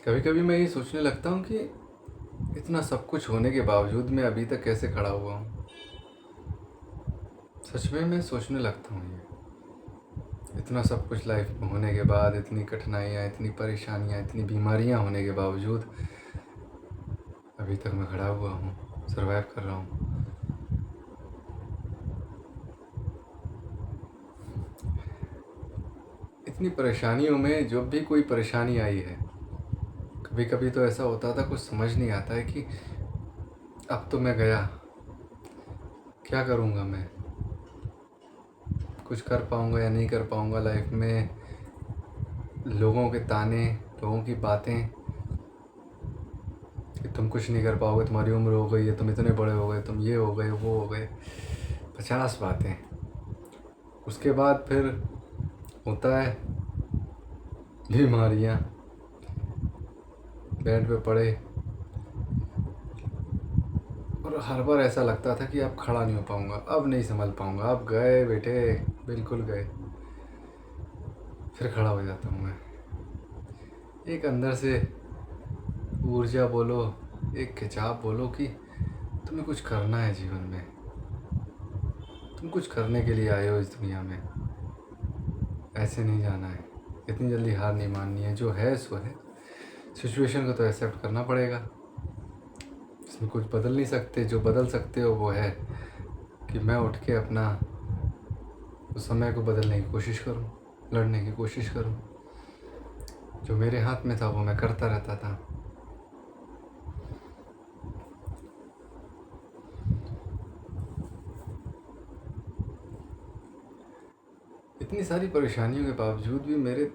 कभी कभी मैं ये सोचने लगता हूँ कि इतना सब कुछ होने के बावजूद मैं अभी तक कैसे खड़ा हुआ हूँ। सच में मैं सोचने लगता हूँ ये इतना सब कुछ लाइफ में होने के बाद, इतनी कठिनाइयाँ, इतनी परेशानियाँ, इतनी बीमारियाँ होने के बावजूद अभी तक मैं खड़ा हुआ हूँ, सर्वाइव कर रहा हूँ। इतनी परेशानियों में जब भी कोई परेशानी आई है, कभी कभी तो ऐसा होता था कुछ समझ नहीं आता है कि अब तो मैं गया, क्या करूँगा मैं, कुछ कर पाऊँगा या नहीं कर पाऊँगा लाइफ में। लोगों के ताने, लोगों की बातें कि तुम कुछ नहीं कर पाओगे, तुम्हारी उम्र हो गई है, तुम इतने बड़े हो गए, तुम ये हो गए, वो हो गए, 50 बातें। उसके बाद फिर होता है बीमारियाँ, बेड पे पड़े, और हर बार ऐसा लगता था कि अब खड़ा नहीं हो पाऊँगा, अब नहीं संभल पाऊँगा, अब गए बेटे, बिल्कुल गए। फिर खड़ा हो जाता हूँ मैं। एक अंदर से ऊर्जा बोलो, एक खिंचाव बोलो कि तुम्हें कुछ करना है जीवन में, तुम कुछ करने के लिए आए हो इस दुनिया में, ऐसे नहीं जाना है, इतनी जल्दी हार नहीं माननी है। जो है सो है, सिचुएशन को तो एक्सेप्ट करना पड़ेगा, इसमें कुछ बदल नहीं सकते। जो बदल सकते हो वो है कि मैं उठ के अपना उस समय को बदलने की कोशिश करूं, लड़ने की कोशिश करूं। जो मेरे हाथ में था वो मैं करता रहता था। इतनी सारी परेशानियों के बावजूद भी मेरे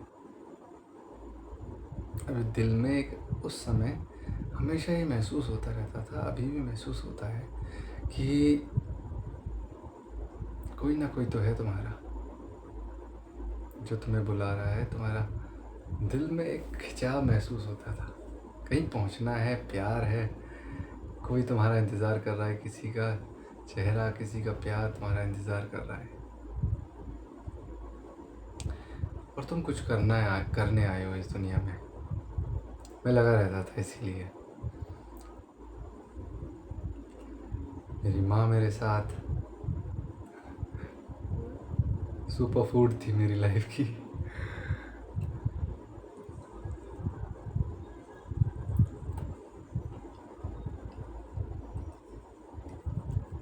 अभी दिल में एक उस समय हमेशा ये महसूस होता रहता था, अभी भी महसूस होता है कि कोई ना कोई तो है तुम्हारा, जो तुम्हें बुला रहा है। तुम्हारा दिल में एक खिंचाव महसूस होता था, कहीं पहुंचना है, प्यार है, कोई तुम्हारा इंतज़ार कर रहा है, किसी का चेहरा, किसी का प्यार तुम्हारा इंतज़ार कर रहा है, और तुम कुछ करने आए हो इस दुनिया में। मैं लगा रहता था इसीलिए। मेरी माँ मेरे साथ सुपर फूड थी मेरी लाइफ की।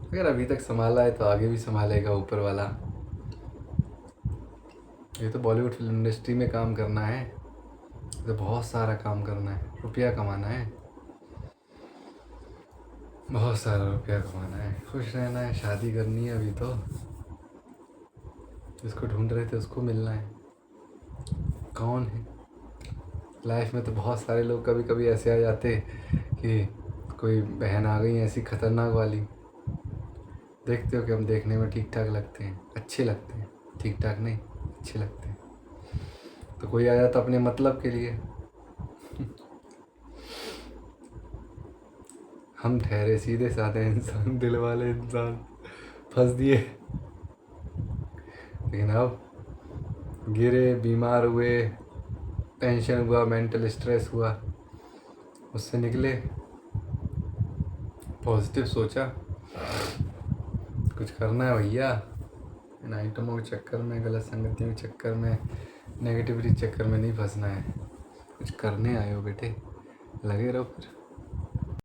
अगर अभी तक संभाला है तो आगे भी संभालेगा ऊपर वाला। ये तो बॉलीवुड फिल्म इंडस्ट्री में काम करना है, तो बहुत सारा काम करना है, रुपया कमाना है, बहुत सारा रुपया कमाना है, खुश रहना है, शादी करनी है। अभी तो जिसको ढूंढ रहे थे उसको मिलना है। कौन है लाइफ में? तो बहुत सारे लोग कभी कभी ऐसे आ जाते कि कोई बहन आ गई ऐसी खतरनाक वाली। देखते हो कि हम देखने में ठीक ठाक लगते हैं, अच्छे लगते हैं, ठीक ठाक नहीं, अच्छे लगते हैं। तो कोई आ जाता अपने मतलब के लिए। हम ठहरे सीधे साधे इंसान, दिल वाले इंसान, फंस दिए। लेकिन अब गिरे, बीमार हुए, टेंशन हुआ, मेंटल स्ट्रेस हुआ, उससे निकले, पॉजिटिव सोचा, कुछ करना है भैया। इन आइटमों के चक्कर में, गलत संगतियों के चक्कर में, नेगेटिविटी चक्कर में नहीं फंसना है। कुछ करने आए हो बेटे, लगे रहो फिर।